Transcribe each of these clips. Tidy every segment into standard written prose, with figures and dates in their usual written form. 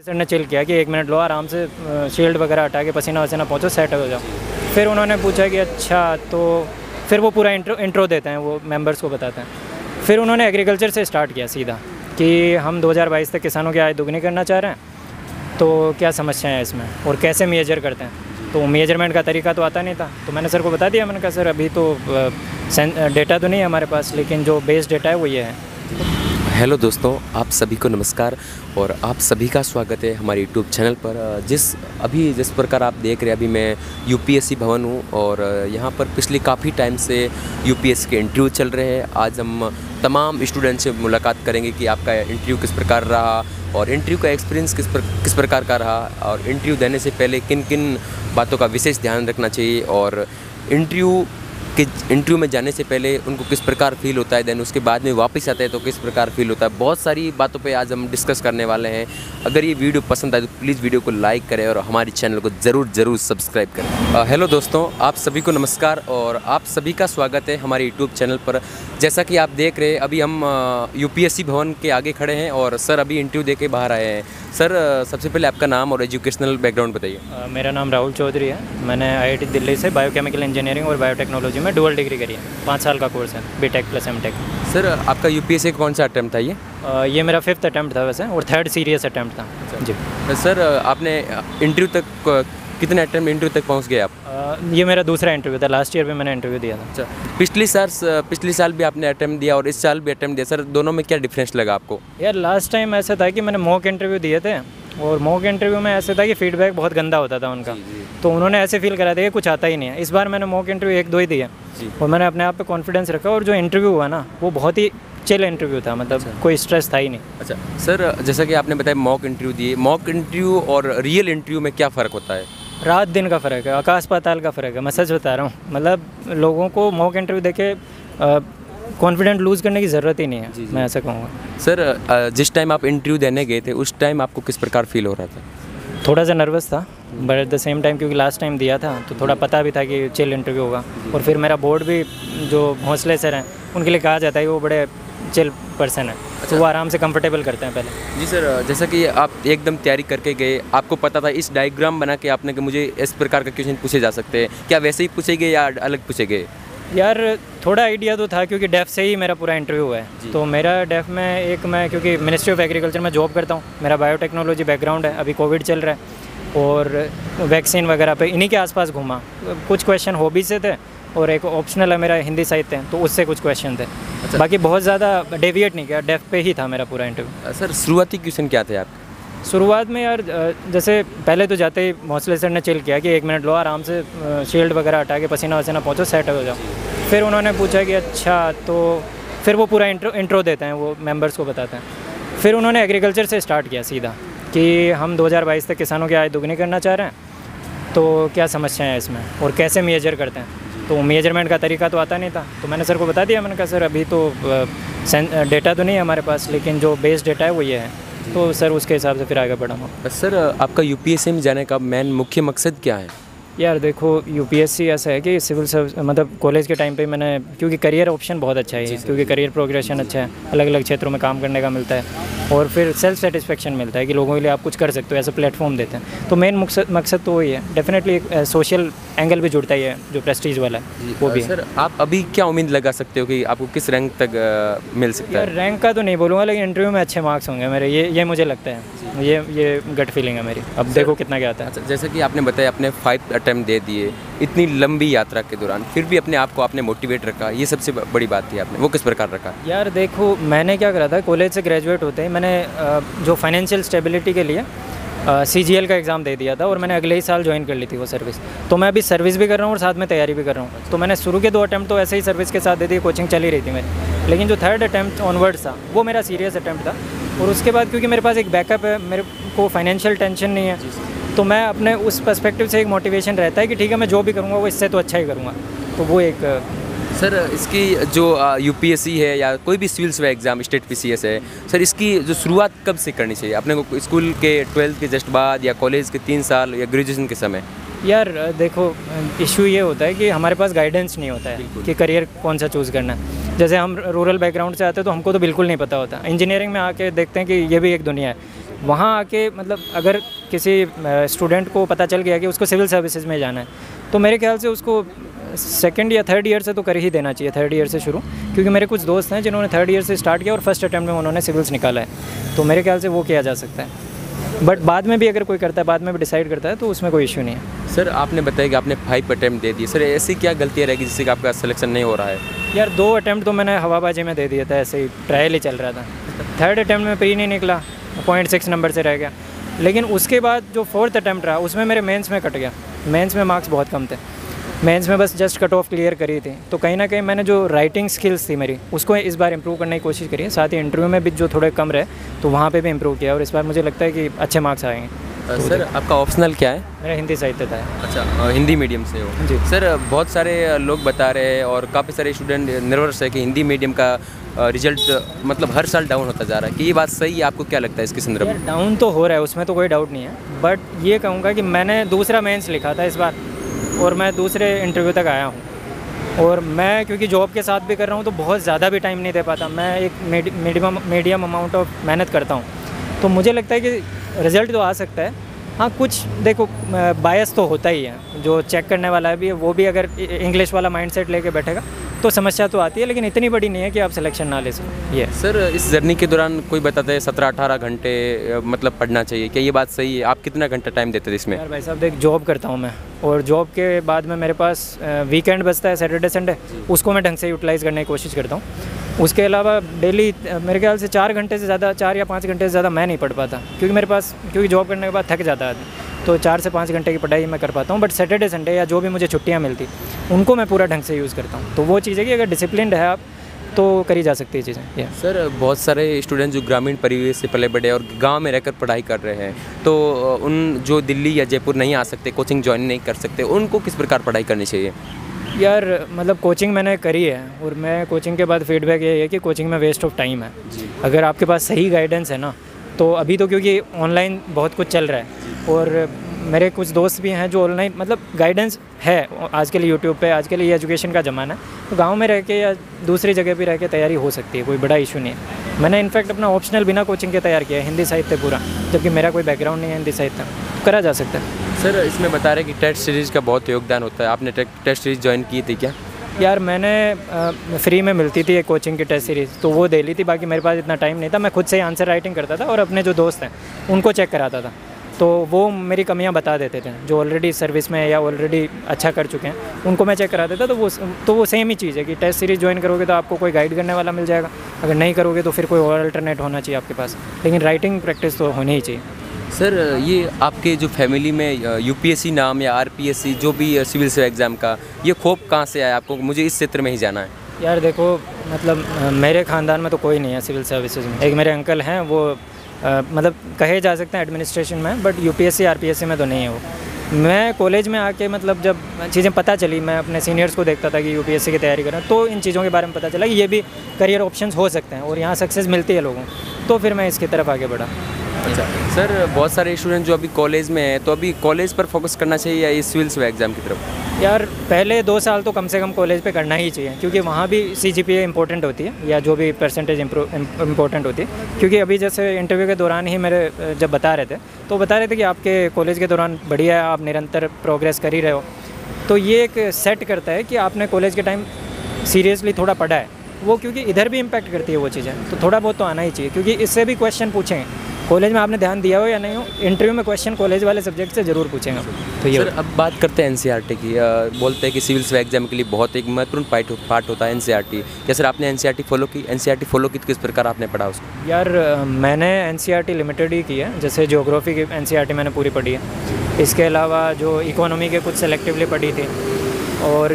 Sir ने chill किया कि 1 मिनट लो, आराम से शील्ड वगैरह हटा के पसीना वसीना पहुँचो, सेट हो जाओ। फिर उन्होंने पूछा कि अच्छा, तो फिर वो पूरा इंट्रो देते हैं, वो मेंबर्स को बताते हैं। फिर उन्होंने एग्रीकल्चर से स्टार्ट किया सीधा कि हम 2022 तक किसानों की आय दोगुनी करना चाह रहे हैं, तो क्या समस्याएं हैं इसमें और कैसे मेजर करते हैं। तो मेजरमेंट का तरीका तो आता नहीं था, तो मैंने सर को बता दिया। मैंने कहा सर अभी तो डेटा तो नहीं है हमारे पास, लेकिन जो बेस डेटा है वो ये है। हेलो दोस्तों, आप सभी को नमस्कार और आप सभी का स्वागत है हमारे यूट्यूब चैनल पर। जिस प्रकार आप देख रहे हैं, अभी मैं यूपीएससी भवन हूँ और यहाँ पर पिछले काफ़ी टाइम से यूपीएससी के इंटरव्यू चल रहे हैं। आज हम तमाम स्टूडेंट से मुलाकात करेंगे कि आपका इंटरव्यू किस प्रकार रहा और इंटरव्यू का एक्सपीरियंस किस प्रकार का रहा और इंटरव्यू देने से पहले किन किन बातों का विशेष ध्यान रखना चाहिए और इंटरव्यू में जाने से पहले उनको किस प्रकार फील होता है, देन उसके बाद में वापस आते हैं तो किस प्रकार फील होता है। बहुत सारी बातों पे आज हम डिस्कस करने वाले हैं। अगर ये वीडियो पसंद आए तो प्लीज़ वीडियो को लाइक करें और हमारे चैनल को ज़रूर सब्सक्राइब करें। हेलो दोस्तों, आप सभी को नमस्कार और आप सभी का स्वागत है हमारे यूट्यूब चैनल पर। जैसा कि आप देख रहे हैं, अभी हम यूपीएससी भवन के आगे खड़े हैं और सर अभी इंटरव्यू दे के बाहर आए हैं। सर सबसे पहले आपका नाम और एजुकेशनल बैकग्राउंड बताइए। मेरा नाम राहुल चौधरी है। मैंने आईआईटी दिल्ली से बायोकेमिकल इंजीनियरिंग और बायोटेक्नोलॉजी में डुअल डिग्री करी है। 5 साल का कोर्स है, बीटेक प्लस एमटेक। सर आपका यूपीएससी कौन सा अटैम्प्ट था ये? ये मेरा 5th अटैम्प्ट था वैसे, और 3rd सीरियस अटैम्प्ट था। जी सर, आपने इंटरव्यू तक कितने अटैम्प्ट इंटरव्यू तक पहुंच गए आप? ये मेरा दूसरा इंटरव्यू था। लास्ट ईयर भी मैंने इंटरव्यू दिया था। अच्छा, पिछले साल भी आपने अटैम्प्ट दिया और इस साल भी अटैम्प्ट दिया। सर दोनों में क्या डिफरेंस लगा आपको? यार लास्ट टाइम ऐसा था कि मैंने मॉक इंटरव्यू दिए थे और मॉक इंटरव्यू में ऐसा था कि फीडबैक बहुत गंदा होता था उनका। तो उन्होंने ऐसे फील करा था कि कुछ आता ही नहीं है। इस बार मैंने मॉक इंटरव्यू 1-2 ही दिए और मैंने अपने आप पे कॉन्फिडेंस रखा और जो इंटरव्यू हुआ ना वो बहुत ही चिल इंटरव्यू था, मतलब कोई स्ट्रेस था ही नहीं। अच्छा सर, जैसा कि आपने बताया मॉक इंटरव्यू दिए, मॉक इंटरव्यू और रियल इंटरव्यू में क्या फ़र्क होता है? रात दिन का फ़र्क है, आकाश पाताल का फ़र्क है। मैं सच बता रहा हूँ, मतलब लोगों को मॉक इंटरव्यू देके कॉन्फिडेंट लूज़ करने की ज़रूरत ही नहीं है। मैं ऐसा कहूँगा। सर जिस टाइम आप इंटरव्यू देने गए थे उस टाइम आपको किस प्रकार फील हो रहा था? थोड़ा सा नर्वस था, but at the same time क्योंकि लास्ट टाइम दिया था तो थोड़ा पता भी था कि चिल इंटरव्यू होगा। और फिर मेरा बोर्ड भी, जो भोंसले सर हैं, उनके लिए कहा जाता है कि वो बड़े चिल पर्सन है। तो वो आराम से कंफर्टेबल करते हैं पहले। जी सर, जैसा कि आप एकदम तैयारी करके गए, आपको पता था इस डायग्राम बना के आपने कि मुझे इस प्रकार का क्वेश्चन पूछे जा सकते हैं, क्या वैसे ही पूछे गए या अलग पूछे गए? यार थोड़ा आइडिया तो था क्योंकि डेफ से ही मेरा पूरा इंटरव्यू हुआ है। तो मेरा डेफ में मैं क्योंकि मिनिस्ट्री ऑफ एग्रीकल्चर में जॉब करता हूँ, मेरा बायोटेक्नोलॉजी बैकग्राउंड है। अभी कोविड चल रहा है और वैक्सीन वगैरह पे इन्हीं के आसपास घूमा। कुछ क्वेश्चन हॉबी से थे और एक ऑप्शनल है मेरा हिंदी साहित्य, तो उससे कुछ क्वेश्चन थे। अच्छा। बाकी बहुत ज़्यादा डेविएट नहीं किया, डेफ पे ही था मेरा पूरा इंटरव्यू। सर शुरुआती क्वेश्चन क्या थे आपके? शुरुआत में यार जैसे पहले तो जाते ही भोंसले सर ने चिल किया कि 1 मिनट लो, आराम से शील्ड वगैरह हटा के पसीना वसीना पहुँचो, सेट हो जाओ। फिर उन्होंने पूछा कि अच्छा, तो फिर वो पूरा इंट्रो देते हैं, वो मेंबर्स को बताते हैं। फिर उन्होंने एग्रीकल्चर से स्टार्ट किया सीधा कि हम 2022 तक किसानों की आय दोगुनी करना चाह रहे हैं, तो क्या समस्याएं हैं इसमें और कैसे मेजर करते हैं। तो मेजरमेंट का तरीका तो आता नहीं था, तो मैंने सर को बता दिया। मैंने कहा सर अभी तो डेटा तो नहीं है हमारे पास, लेकिन जो बेस डेटा है वो ये है। तो सर उसके हिसाब से फिर आगे बढ़ा मैं। सर आपका यूपीएससी में जाने का मेन मुख्य मकसद क्या है? यार देखो, यूपीएससी ऐसा है कि सिविल सर्विस, मतलब कॉलेज के टाइम पे मैंने, क्योंकि करियर ऑप्शन बहुत अच्छा है, क्योंकि करियर प्रोग्रेशन अच्छा है, अलग अलग क्षेत्रों में काम करने का मिलता है और फिर सेल्फ सेटिस्फेक्शन मिलता है कि लोगों के लिए आप कुछ कर सकते हो, ऐसा प्लेटफॉर्म देते हैं। तो मेन मकसद तो वही है। डेफिनेटली एक सोशल एंगल भी जुड़ता ही है, जो प्रेस्टीज वाला है वो भी। सर आप अभी क्या उम्मीद लगा सकते हो कि आपको किस रैंक तक मिल सकता है? रैंक का तो नहीं बोलूँगा, लेकिन इंटरव्यू में अच्छे मार्क्स होंगे मेरे, ये मुझे लगता है। ये गट फीलिंग है मेरी। अब देखो कितना क्या आता है। अच्छा, जैसे कि आपने बताया आपने 5 अटैम्प्ट दे दिए इतनी लंबी यात्रा के दौरान, फिर भी अपने आप को आपने मोटिवेट रखा, ये सबसे बड़ी बात थी। आपने वो किस प्रकार रखा? यार देखो, मैंने क्या करा था, कॉलेज से ग्रेजुएट होते ही मैंने जो फाइनेंशियल स्टेबिलिटी के लिए CGL का एग्ज़ाम दे दिया था और मैंने अगले ही साल ज्वाइन कर ली थी वो सर्विस। तो मैं अभी सर्विस भी कर रहा हूँ और साथ में तैयारी भी कर रहा हूँ। तो मैंने शुरू के 2 अटैम्प्ट तो ऐसे ही सर्विस के साथ दे दी, कोचिंग चल ही रही थी मेरी। लेकिन जो 3rd अटैम्प्ट ऑनवर्ड्स था वो मेरा सीरियस अटैम्प्ट था। और उसके बाद क्योंकि मेरे पास एक बैकअप है, मेरे को फाइनेंशियल टेंशन नहीं है, तो मैं अपने उस पर्सपेक्टिव से एक मोटिवेशन रहता है कि ठीक है मैं जो भी करूँगा वो इससे तो अच्छा ही करूँगा। तो वो एक सर इसकी जो यूपीएससी है या कोई भी सिविल्स एग्ज़ाम, स्टेट पीसीएस है, सर इसकी जो शुरुआत कब से करनी चाहिए अपने को? स्कूल के 12th के जस्ट बाद या कॉलेज के 3 साल या ग्रेजुएशन के समय? यार देखो, इशू ये होता है कि हमारे पास गाइडेंस नहीं होता है कि करियर कौन सा चूज़ करना है। जैसे हम रूरल बैकग्राउंड से आते हैं तो हमको तो बिल्कुल नहीं पता होता। इंजीनियरिंग में आके देखते हैं कि ये भी एक दुनिया है वहाँ आके मतलब अगर किसी स्टूडेंट को पता चल गया कि उसको सिविल सर्विसेज में जाना है, तो मेरे ख्याल से उसको सेकंड या थर्ड ईयर से तो कर ही देना चाहिए, थर्ड ईयर से शुरू। क्योंकि मेरे कुछ दोस्त हैं जिन्होंने थर्ड ईयर से स्टार्ट किया और फर्स्ट अटैम्प्ट में उन्होंने सिविल्स निकाला है, तो मेरे ख्याल से वो किया जा सकता है। बट बाद में भी अगर कोई करता है, बाद में भी डिसाइड करता है, तो उसमें कोई इशू नहीं है। सर आपने बताया कि आपने 5 अटैम्प्ट दे दिए, सर ऐसी क्या गलतियाँ रहेगी जिससे कि आपका सिलेक्शन नहीं हो रहा है? यार 2 अटैम्प्ट तो मैंने हवाबाजी में दे दिया था, ऐसे ही ट्रायल ही चल रहा था। थर्ड अटैम्प्ट में प्री नहीं निकला, 0.6 नंबर से रह गया। लेकिन उसके बाद जो 4th अटैम्प्ट रहा उसमें मेरे मेंस में कट गया, मेंस में मार्क्स बहुत कम थे, मेंस में बस जस्ट कट ऑफ क्लियर करी थी। तो कहीं ना कहीं मैंने जो राइटिंग स्किल्स थी मेरी, उसको इस बार इंप्रूव करने की कोशिश करी है। साथ ही इंटरव्यू में भी जो थोड़े कम रहे तो वहाँ पे भी इंप्रूव किया, और इस बार मुझे लगता है कि अच्छे मार्क्स आएंगे। सर आपका ऑप्शनल क्या है? मेरा हिंदी साहित्य था। अच्छा, हिंदी मीडियम से हो जी। सर बहुत सारे लोग बता रहे हैं और काफ़ी सारे स्टूडेंट निर्भर है कि हिंदी मीडियम का रिजल्ट मतलब हर साल डाउन होता जा रहा है, कि ये बात सही है? आपको क्या लगता है इसके संदर्भ में? डाउन तो हो रहा है, उसमें तो कोई डाउट नहीं है। बट ये कहूँगा कि मैंने दूसरा मेंस लिखा था इस बार, और मैं दूसरे इंटरव्यू तक आया हूँ। और मैं क्योंकि जॉब के साथ भी कर रहा हूँ तो बहुत ज़्यादा भी टाइम नहीं दे पाता, मैं एक मीडियम अमाउंट ऑफ मेहनत करता हूँ। तो मुझे लगता है कि रिज़ल्ट तो आ सकता है। हाँ, कुछ देखो बायस तो होता ही है, जो चेक करने वाला भी है वो भी अगर इंग्लिश वाला माइंडसेट लेके बैठेगा तो समस्या तो आती है, लेकिन इतनी बड़ी नहीं है कि आप सिलेक्शन ना ले सको। ये सर इस जर्नी के दौरान कोई बताता है 17-18 घंटे मतलब पढ़ना चाहिए, क्या ये बात सही है? आप कितना घंटा टाइम देते थे इसमें? यार भाई साहब देख, जॉब करता हूँ मैं, और जॉब के बाद में मेरे पास वीकेंड बचता है, सैटरडे संडे, उसको मैं ढंग से यूटिलाइज़ करने की कोशिश करता हूँ। उसके अलावा डेली मेरे ख्याल से 4 घंटे से ज़्यादा, 4 या 5 घंटे से ज़्यादा मैं नहीं पढ़ पाता, क्योंकि मेरे पास जॉब करने के बाद थक जाता है आदमी, तो 4 से 5 घंटे की पढ़ाई मैं कर पाता हूँ। बट सैटरडे संडे या जो भी मुझे छुट्टियाँ मिलती उनको मैं पूरा ढंग से यूज़ करता हूँ। तो वो चीज़ है कि अगर डिसिप्लिन्ड है आप तो करी जा सकती है चीज़ें। सर बहुत सारे स्टूडेंट जो ग्रामीण परिवेश से पले बढ़े और गांव में रहकर पढ़ाई कर रहे हैं, तो उन जो दिल्ली या जयपुर नहीं आ सकते, कोचिंग ज्वाइन नहीं कर सकते, उनको किस प्रकार पढ़ाई करनी चाहिए? यार मतलब कोचिंग मैंने करी है, और मैं कोचिंग के बाद फीडबैक ये है कि कोचिंग में वेस्ट ऑफ टाइम है। अगर आपके पास सही गाइडेंस है ना, तो अभी तो क्योंकि ऑनलाइन बहुत कुछ चल रहा है, और मेरे कुछ दोस्त भी हैं जो ऑनलाइन मतलब गाइडेंस है आजकल यूट्यूब पे, आजकल ये एजुकेशन का ज़माना है, तो गांव में रह के या दूसरी जगह भी रह के तैयारी हो सकती है, कोई बड़ा इशू नहीं है। मैंने इनफैक्ट अपना ऑप्शनल बिना कोचिंग के तैयार किया है, हिंदी साहित्य पूरा, जबकि मेरा कोई बैकग्राउंड नहीं है हिंदी साहित्य, तो करा जा सकता है। सर इसमें बता रहे कि टेस्ट सीरीज़ का बहुत योगदान होता है, आपने टेस्ट सीरीज़ ज्वाइन की थी क्या? यार मैंने फ्री में मिलती थी एक कोचिंग की टेस्ट सीरीज़, तो वो दे ली थी। बाकी मेरे पास इतना टाइम नहीं था, मैं खुद से ही आंसर राइटिंग करता था और अपने जो दोस्त हैं उनको चेक कराता था, तो वो मेरी कमियां बता देते थे। जो ऑलरेडी सर्विस में या ऑलरेडी अच्छा कर चुके हैं उनको मैं चेक करा देता, तो वो सेम ही चीज़ है कि टेस्ट सीरीज़ ज्वाइन करोगे तो आपको कोई गाइड करने वाला मिल जाएगा, अगर नहीं करोगे तो फिर कोई और अल्टरनेट होना चाहिए आपके पास, लेकिन राइटिंग प्रैक्टिस तो होनी ही चाहिए। सर ये आपके जो फैमिली में यूपीएससी नाम या आरपीएससी जो भी सिविल सर्विस एग्ज़ाम का ये खौफ कहाँ से आया आपको, मुझे इस क्षेत्र में ही जाना है? यार देखो मतलब मेरे ख़ानदान में तो कोई नहीं है सिविल सर्विसेज में। एक मेरे अंकल हैं, वो मतलब कहे जा सकते हैं एडमिनिस्ट्रेशन में, बट यूपीएससी आरपीएससी में तो नहीं है वो। मैं कॉलेज में आके मतलब जब चीज़ें पता चली, मैं अपने सीनियर्स को देखता था कि यूपीएससी की तैयारी कर रहे हैं, तो इन चीज़ों के बारे में पता चला कि ये भी करियर ऑप्शंस हो सकते हैं और यहाँ सक्सेस मिलती है लोगों को, तो फिर मैं इसकी तरफ आगे बढ़ा। अच्छा सर, बहुत सारे स्टूडेंट जो अभी कॉलेज में हैं, तो अभी कॉलेज पर फोकस करना चाहिए या इस सिविल सर्विस एग्ज़ाम की तरफ? यार पहले 2 साल तो कम से कम कॉलेज पे करना ही चाहिए, क्योंकि वहाँ भी CGPA इंपॉर्टेंट होती है या जो भी परसेंटेज इंपॉर्टेंट होती है। क्योंकि अभी जैसे इंटरव्यू के दौरान ही मेरे जब बता रहे थे कि आपके कॉलेज के दौरान बढ़िया है, आप निरंतर प्रोग्रेस कर ही रहे हो, तो ये एक सेट करता है कि आपने कॉलेज के टाइम सीरियसली थोड़ा पढ़ा है वो, क्योंकि इधर भी इम्पैक्ट करती है वो चीज़ें, तो थोड़ा बहुत तो आना ही चाहिए, क्योंकि इससे भी क्वेश्चन पूछेंगे। कॉलेज में आपने ध्यान दिया हो या नहीं हो, इंटरव्यू में क्वेश्चन कॉलेज वाले सब्जेक्ट से ज़रूर पूछेंगे। तो ये सर अब बात करते हैं एनसीईआरटी की। बोलते हैं कि सिविल सर्विस एग्जाम के लिए बहुत एक महत्वपूर्ण पार्ट होता है एनसीईआरटी। क्या सर आपने एनसीईआरटी फॉलो की? एनसीईआरटी फॉलो की तो किस प्रकार आपने पढ़ा उसको? यार मैंने एनसीईआरटी लिमिटेड ही की है, जैसे ज्योग्राफी की एनसीईआरटी मैंने पूरी पढ़ी है, इसके अलावा जो इकोनॉमी के कुछ सेलेक्टिवली पढ़ी थी, और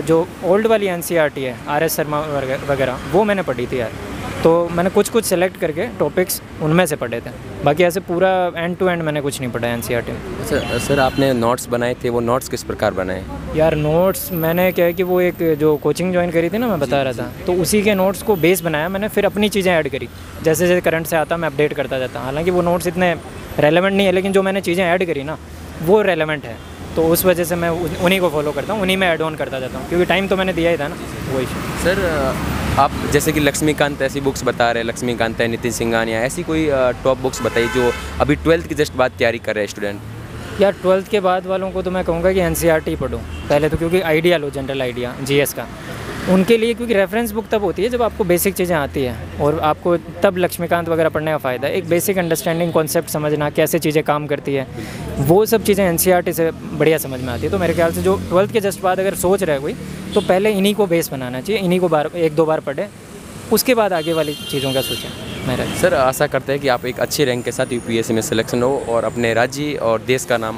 जो ओल्ड वाली एनसीईआरटी है RS शर्मा वगैरह वो मैंने पढ़ी थी यार। तो मैंने कुछ सेलेक्ट करके टॉपिक्स उनमें से पढ़े थे, बाकी ऐसे पूरा एंड टू एंड मैंने कुछ नहीं पढ़ा एनसीईआरटी में। अच्छा सर, आपने नोट्स बनाए थे, वो नोट्स किस प्रकार बनाए? यार नोट्स मैंने क्या है कि वो एक जो कोचिंग ज्वाइन करी थी ना, मैं बता रहा था, तो उसी के नोट्स को बेस बनाया मैंने, फिर अपनी चीज़ें ऐड करी, जैसे जैसे करंट से आता मैं अपडेट करता जाता। हालांकि वो नोट्स इतने रेलेवेंट नहीं है, लेकिन जो मैंने चीज़ें ऐड करी ना वो रेलेवेंट है, तो उस वजह से मैं उन्हीं को फॉलो करता हूँ, उन्हीं में ऐड ऑन करता जाता हूँ, क्योंकि टाइम तो मैंने दिया ही था ना, वो इशू। सर आप जैसे कि लक्ष्मीकांत ऐसी बुक्स बता रहे हैं, लक्ष्मीकांत है, नितिन सिंघानिया, ऐसी कोई टॉप बुक्स बताइए जो अभी 12th की जस्ट बाद तैयारी कर रहे हैं स्टूडेंट। या 12th के बाद वालों को तो मैं कहूँगा कि NCERT पढ़ो पहले तो, क्योंकि आइडिया लो, जनरल आइडिया GS का उनके लिए, क्योंकि रेफरेंस बुक तब होती है जब आपको बेसिक चीज़ें आती हैं, और आपको तब लक्ष्मीकांत वगैरह पढ़ने का फ़ायदा है। एक बेसिक अंडरस्टैंडिंग, कॉन्सेप्ट समझना, कैसे चीज़ें काम करती है, वो सब चीज़ें NCERT से बढ़िया समझ में आती है। तो मेरे ख्याल से जो 12th के जस्ट बाद अगर सोच रहा है कोई, तो पहले इन्हीं को बेस बनाना चाहिए, इन्हीं को 1-2 बार पढ़े, उसके बाद आगे वाली चीज़ों का सोचें मेरा। सर आशा करते हैं कि आप एक अच्छे रैंक के साथ UPSC में सिलेक्शन हो और अपने राज्य और देश का नाम